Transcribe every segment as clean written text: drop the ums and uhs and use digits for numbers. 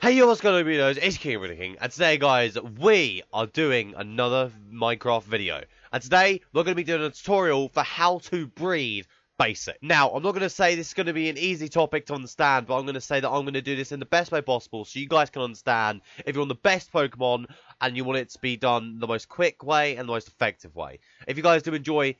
Hey yo, what's going on, videos? It's King of Breatoking, and today, guys, we are doing another Minecraft video. And today, we're going to be doing a tutorial for how to breed basic. Now, I'm not going to say this is going to be an easy topic to understand, but I'm going to say that I'm going to do this in the best way possible so you guys can understand if you want the best Pokemon and you want it to be done the most quick way and the most effective way. If you guys do enjoy,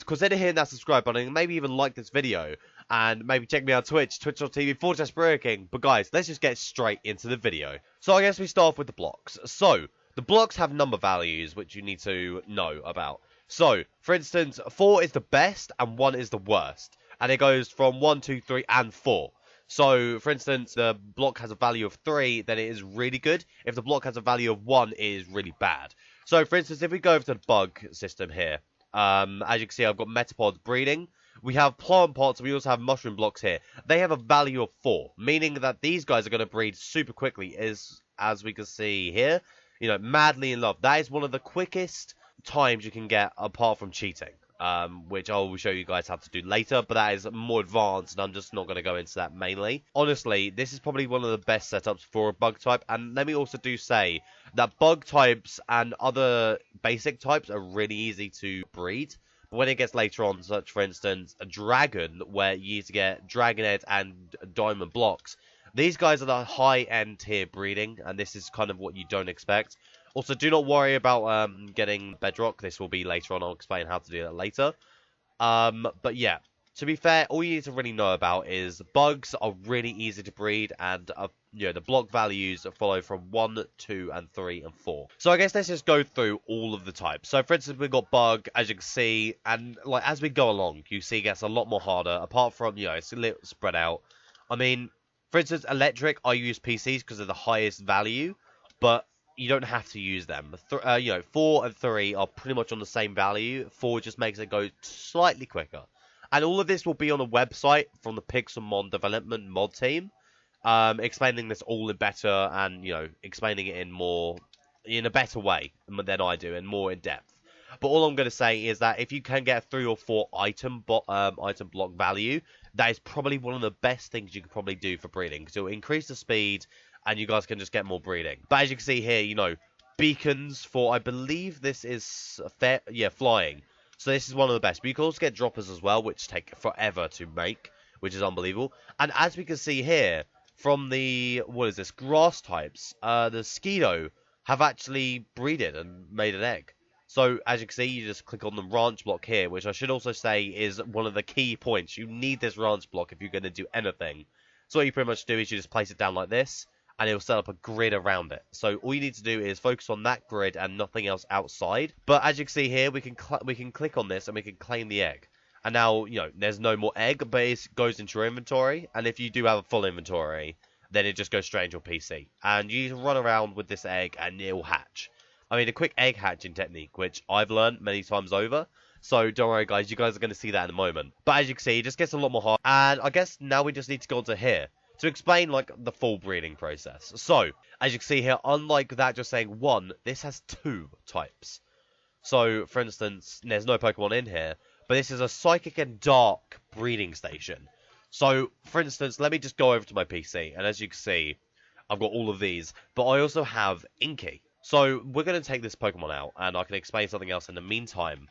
consider hitting that subscribe button and maybe even like this video. And maybe check me out on Twitch, twitch.tv/Breaking. But guys, let's just get straight into the video. So I guess we start off with the blocks. So, the blocks have number values, which you need to know about. So, for instance, 4 is the best and 1 is the worst. And it goes from 1, 2, 3, and 4. So, for instance, the block has a value of 3, then it is really good. If the block has a value of 1, it is really bad. So, for instance, if we go over to the bug system here, as you can see, I've got Metapods breeding. We have plant pots, we also have mushroom blocks here. They have a value of 4, meaning that these guys are going to breed super quickly, as we can see here. You know, madly in love. That is one of the quickest times you can get, apart from cheating. Which I will show you guys how to do later, but that is more advanced, and I'm just not going to go into that mainly. Honestly, this is probably one of the best setups for a bug type, and let me also say that bug types and other basic types are really easy to breed. When it gets later on, such for instance, a dragon, where you need to get dragon head and diamond blocks, these guys are the high-end tier breeding, and this is kind of what you don't expect. Also, do not worry about getting bedrock. This will be later on. I'll explain how to do that later. But yeah, to be fair, all you need to really know about is bugs are really easy to breed, and you know, the block values follow from 1, 2, and 3, and 4. So I guess let's just go through all of the types. So for instance, we've got bug, as you can see, and like as we go along, you see it gets a lot more harder. Apart from, you know, it's a little spread out. I mean, for instance, electric, I use PCs because they're the highest value, but you don't have to use them. You know, 4 and 3 are pretty much on the same value. 4 just makes it go slightly quicker. And all of this will be on a website from the Pixelmon development mod team, explaining this all in better and, you know, explaining it in a better way than I do and more in depth. But all I'm going to say is that if you can get a 3 or 4 item block value, that is probably one of the best things you could probably do for breeding, because it will increase the speed and you guys can just get more breeding. But as you can see here, you know, beacons for, I believe this is flying. So this is one of the best. But you can also get droppers as well, which take forever to make, which is unbelievable. And as we can see here, from the, what is this, grass types, the Skeeto have actually breeded and made an egg. So as you can see, you just click on the ranch block here, which I should also say is one of the key points. You need this ranch block if you're going to do anything. So what you pretty much do is you just place it down like this, and it will set up a grid around it. So all you need to do is focus on that grid and nothing else outside. But as you can see here, we can click on this and we can claim the egg. And now, you know, there's no more egg, but it goes into your inventory. And if you do have a full inventory, then it just goes straight into your PC. And you can run around with this egg and it will hatch. I mean, a quick egg hatching technique, which I've learned many times over. So don't worry, guys. You guys are going to see that in a moment. But as you can see, it just gets a lot more hard. And I guess now we just need to go on to here to explain, like, the full breeding process. So, as you can see here, unlike that just saying 1, this has 2 types. So, for instance, there's no Pokemon in here, but this is a Psychic and Dark breeding station. So, for instance, let me just go over to my PC, and as you can see, I've got all of these, but I also have Inky. So, we're going to take this Pokemon out, and I can explain something else in the meantime.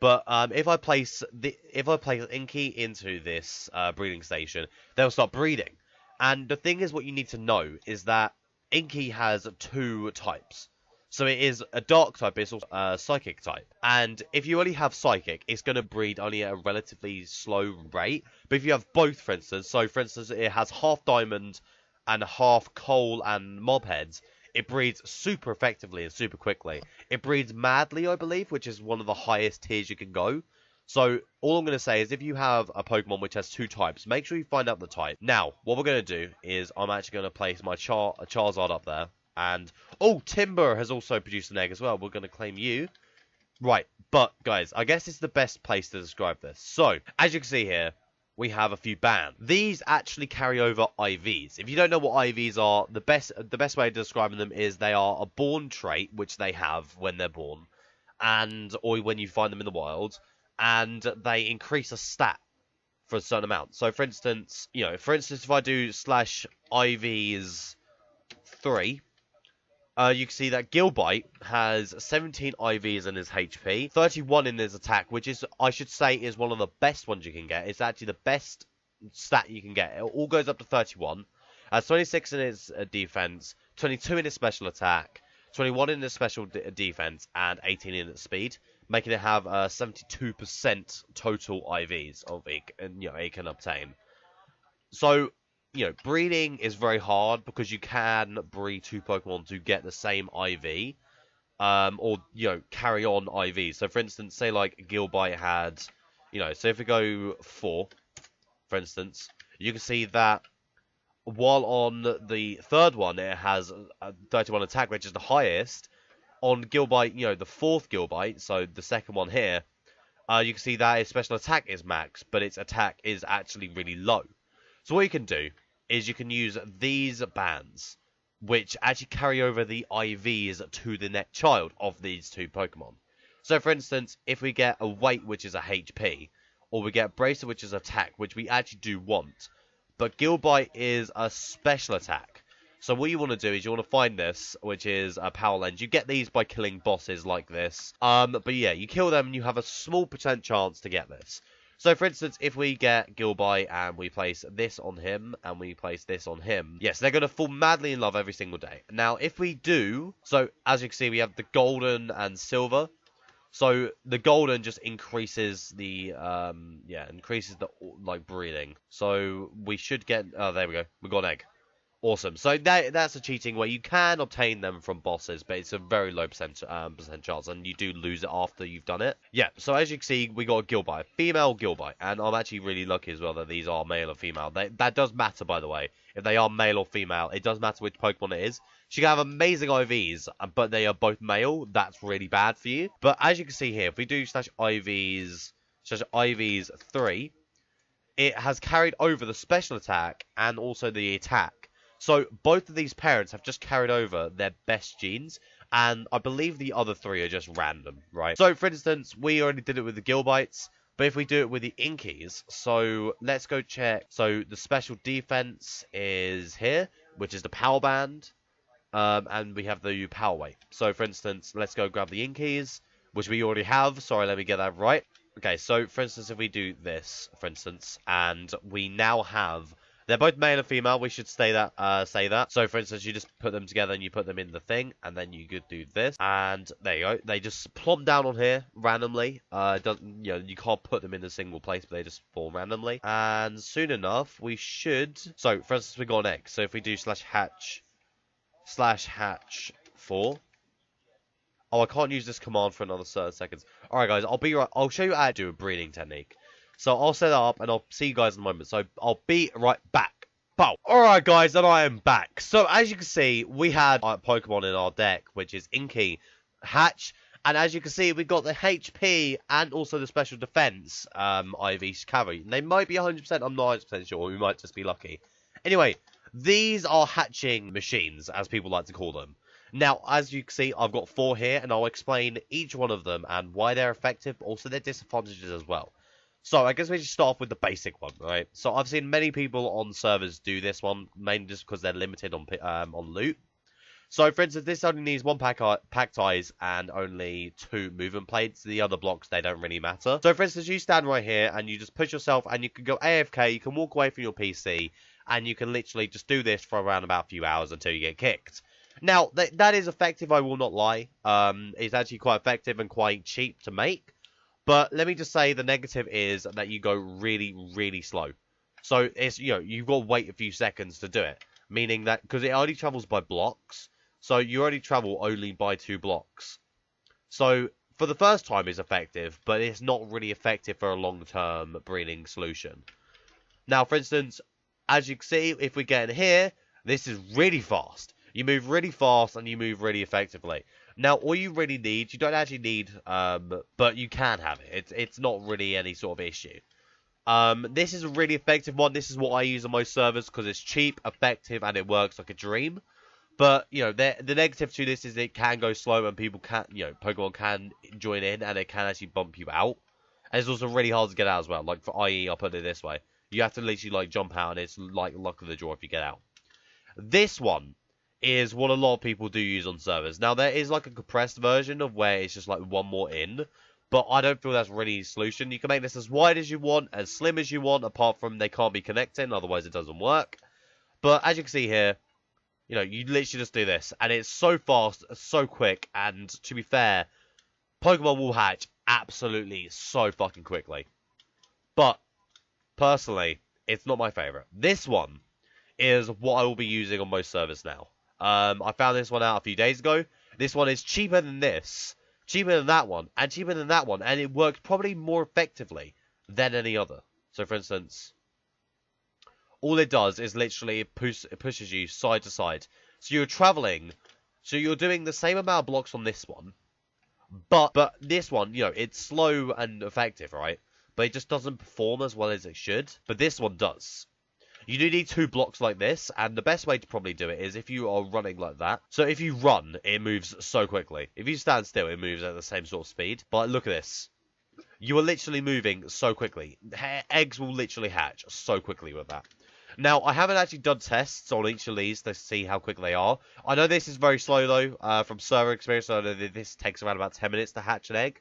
But if I place Inky into this breeding station, they'll start breeding. And the thing is, what you need to know is that Inky has 2 types. So it is a dark type, it's also a psychic type. And if you only have psychic, it's going to breed only at a relatively slow rate. But if you have both, for instance, so for instance, it has half diamond and half coal and mob heads, it breeds super effectively and super quickly. It breeds madly, I believe, which is one of the highest tiers you can go. So, all I'm going to say is if you have a Pokemon which has 2 types, make sure you find out the type. Now, what we're going to do is I'm actually going to place my Charizard up there. And, oh, Timber has also produced an egg as well. We're going to claim you. Right, but, guys, I guess it's the best place to describe this. So, as you can see here, we have a few bands. These actually carry over IVs. If you don't know what IVs are, the best way of describing them is they are a born trait, which they have when they're born, or when you find them in the wild. And they increase a stat for a certain amount. So, for instance, if I do /IVs 3, you can see that Gilbite has 17 IVs in his HP, 31 in his attack, which is, I should say, is one of the best ones you can get. It's actually the best stat you can get. It all goes up to 31. Has 26 in his defense, 22 in his special attack, 21 in his special defense, and 18 in its speed, making it have 72% total IVs of it can obtain. So, breeding is very hard because you can breed 2 Pokemon to get the same IV, or, carry on IV. So, for instance, say like Gilbite had, so if we go 4, for instance, you can see that while on the third one it has a 31 attack, which is the highest, on Gilbite, the 4th Gilbite, so the second one here, you can see that its special attack is max, but its attack is actually really low. So what you can do is you can use these bands, which actually carry over the IVs to the next child of these 2 Pokemon. So for instance, if we get a weight, which is a HP, or we get Breato, which is attack, which we actually do want, but Gilbite is a special attack. So what you want to do is you want to find this, which is a power lens. You get these by killing bosses like this. But yeah, you kill them and you have a small % chance to get this. So for instance, if we get Gilbite and we place this on him and we place this on him, yes, they're going to fall madly in love every single day. Now, if we do, so as you can see, we have the golden and silver. So the golden just increases the, breeding. So we should get, oh, there we go. We got an egg. Awesome. So that's a cheating where you can obtain them from bosses, but it's a very low percent chance, and you do lose it after you've done it. Yeah, so as you can see, we got a Gilbite, female Gilbite, and I'm actually really lucky as well that these are male or female. That does matter, by the way. If they are male or female, it does matter which Pokemon it is. She can have amazing IVs, but they are both male. That's really bad for you. But as you can see here, if we do /IVs 3, it has carried over the special attack and also the attack. So both of these parents have just carried over their best genes, and I believe the other 3 are just random, right? So for instance, we already did it with the Gilbites, but if we do it with the Inkies, so let's go check. So the special defense is here, which is the power band, and we have the power weight. So for instance, let's go grab the Inkies, which we already have. Sorry, let me get that right. Okay, so for instance, if we do this, for instance, and we now have... They're both male and female. We should say that. So, for instance, you just put them together and you put them in the thing, and then you could do this, and there you go. They just plump down on here randomly. You can't put them in a single place, but they just fall randomly. And soon enough, we should. So, for instance, we got an egg. So, if we do /hatch 4. Oh, I can't use this command for another certain seconds. All right, guys, I'll be right. I'll show you how to do a breeding technique. So I'll set that up, and I'll see you guys in a moment. So I'll be right back. Bow. Alright, guys, and I am back. So as you can see, we had Pokemon in our deck, which is Inky, Hatch, and as you can see, we've got the HP and also the special defense IV cavalry. They might be 100%, I'm not 100% sure. We might just be lucky. Anyway, these are hatching machines, as people like to call them. Now, as you can see, I've got 4 here, and I'll explain each one of them and why they're effective, but also their disadvantages as well. So, I guess we should start off with the basic one, right? So, I've seen many people on servers do this one, mainly just because they're limited on loot. So, for instance, this only needs 1 pack ties and only 2 movement plates. The other blocks, they don't really matter. So, for instance, you stand right here and you just push yourself and you can go AFK, you can walk away from your PC, and you can literally just do this for around about a few hours until you get kicked. Now, that is effective, I will not lie. It's actually quite effective and quite cheap to make. But let me just say the negative is that you go really, really slow. So, it's, you've got to wait a few seconds to do it. Meaning that, because it only travels by blocks, so you only travel only by 2 blocks. So, for the first time it's effective, but it's not really effective for a long-term breeding solution. Now, for instance, as you can see, if we get in here, this is really fast. You move really fast and you move really effectively. Now, all you really need, you don't actually need, but you can have it. It's not really any sort of issue. This is a really effective one. This is what I use on most servers because it's cheap, effective, and it works like a dream. But, the negative to this is it can go slow and people can't, Pokemon can join in and it can actually bump you out. And it's also really hard to get out as well. Like, for IE, I'll put it this way. You have to literally, jump out and it's like luck of the draw if you get out. This one is what a lot of people do use on servers. Now, there is like a compressed version of where it's just like one more in, but I don't feel that's really a solution. You can make this as wide as you want, as slim as you want, apart from they can't be connecting, otherwise it doesn't work. But as you can see here, you know, you literally just do this, and it's so fast, so quick, and to be fair, Pokemon will hatch absolutely so fucking quickly. But, personally, it's not my favourite. This one is what I will be using on most servers now. I found this one out a few days ago. This one is cheaper than this, cheaper than that one, and cheaper than that one, and it works probably more effectively than any other. So, for instance, all it does is literally it pushes you side to side. So you're traveling, so you're doing the same amount of blocks on this one, but this one, you know, it's slow and effective, right? But it just doesn't perform as well as it should. But this one does. You do need 2 blocks like this, and the best way to probably do it is if you are running like that. So if you run, it moves so quickly. If you stand still, it moves at the same sort of speed. But look at this. You are literally moving so quickly. Eggs will literally hatch so quickly with that. Now, I haven't actually done tests on each of these to see how quick they are. I know this is very slow, though. From server experience, I know that this takes around about 10 minutes to hatch an egg.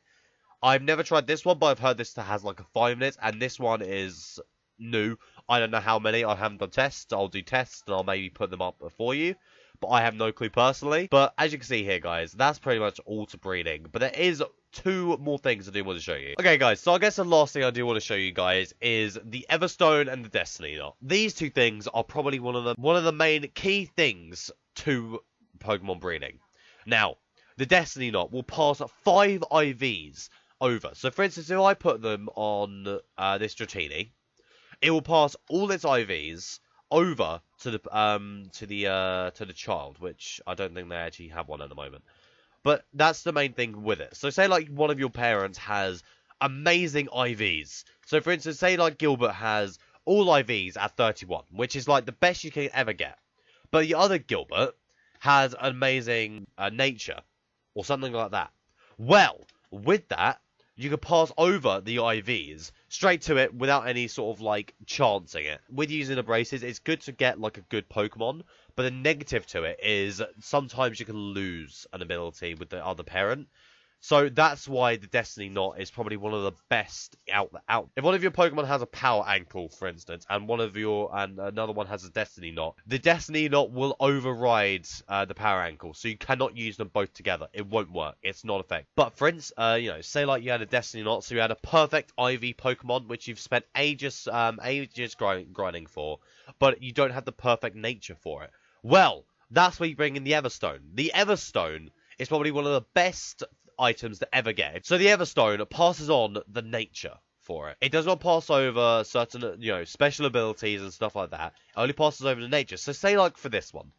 I've never tried this one, but I've heard this has like a 5 minutes, and this one is new. I don't know how many. I haven't done tests. I'll do tests, and I'll maybe put them up for you. But I have no clue personally. But as you can see here, guys, that's pretty much all to breeding. But there is 2 more things I do want to show you. Okay, guys, so I guess the last thing I do want to show you guys is the Everstone and the Destiny Knot. These 2 things are probably one of the main key things to Pokemon breeding. Now, the Destiny Knot will pass 5 IVs over. So, for instance, if I put them on this Dratini, it will pass all its IVs over to the child, which I don't think they actually have one at the moment. But that's the main thing with it. So say like one of your parents has amazing IVs. So for instance, say like Gilbert has all IVs at 31, which is like the best you can ever get. But the other Gilbert has amazing nature or something like that. Well, with that, you can pass over the IVs straight to it without any sort of like chancing it. With using the braces, it's good to get like a good Pokemon, but the negative to it is sometimes you can lose an ability with the other parent. So that's why the Destiny Knot is probably one of the best out. If one of your Pokemon has a Power Ankle, for instance, and another one has a Destiny Knot, the Destiny Knot will override the Power Ankle, so you cannot use them both together. It won't work. It's not effective. But for instance, you know, say like you had a Destiny Knot, so you had a perfect IV Pokemon, which you've spent ages grinding for, but you don't have the perfect nature for it. Well, that's where you bring in the Everstone. The Everstone is probably one of the best items to ever get. So the Everstone passes on the nature for it. It does not pass over certain, you know, special abilities and stuff like that. It only passes over the nature. So say like for this one,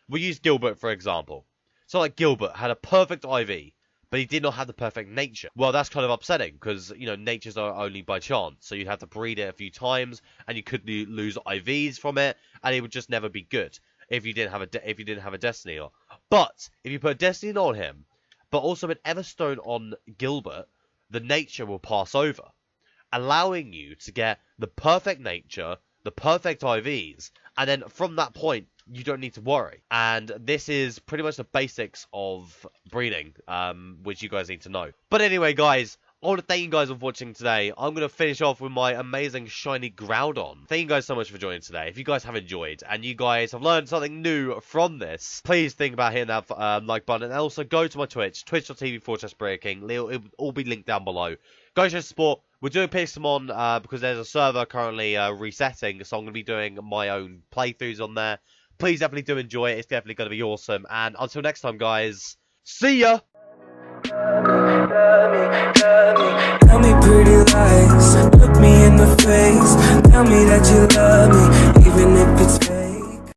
we use Gilbert for example. So like Gilbert had a perfect IV, but he did not have the perfect nature. Well, that's kind of upsetting because, you know, natures are only by chance. So you'd have to breed it a few times and you could lose IVs from it and it would just never be good if you didn't have a Destiny Knot. But if you put a Destiny Knot on him, but also an Everstone on Gilbert, the nature will pass over, allowing you to get the perfect nature, the perfect IVs, and then from that point, you don't need to worry. And this is pretty much the basics of breeding, which you guys need to know. But anyway, guys, I want to thank you guys for watching today. I'm going to finish off with my amazing shiny Groudon. Thank you guys so much for joining today. If you guys have enjoyed and you guys have learned something new from this, please think about hitting that like button. And also go to my Twitch, twitch.tv/Breaking. It will all be linked down below. Go show support. We're doing Pixelmon because there's a server currently resetting, so I'm going to be doing my own playthroughs on there. Please definitely do enjoy it. It's definitely going to be awesome. And until next time, guys, see ya! Tell me pretty lies, look me in the face, tell me that you love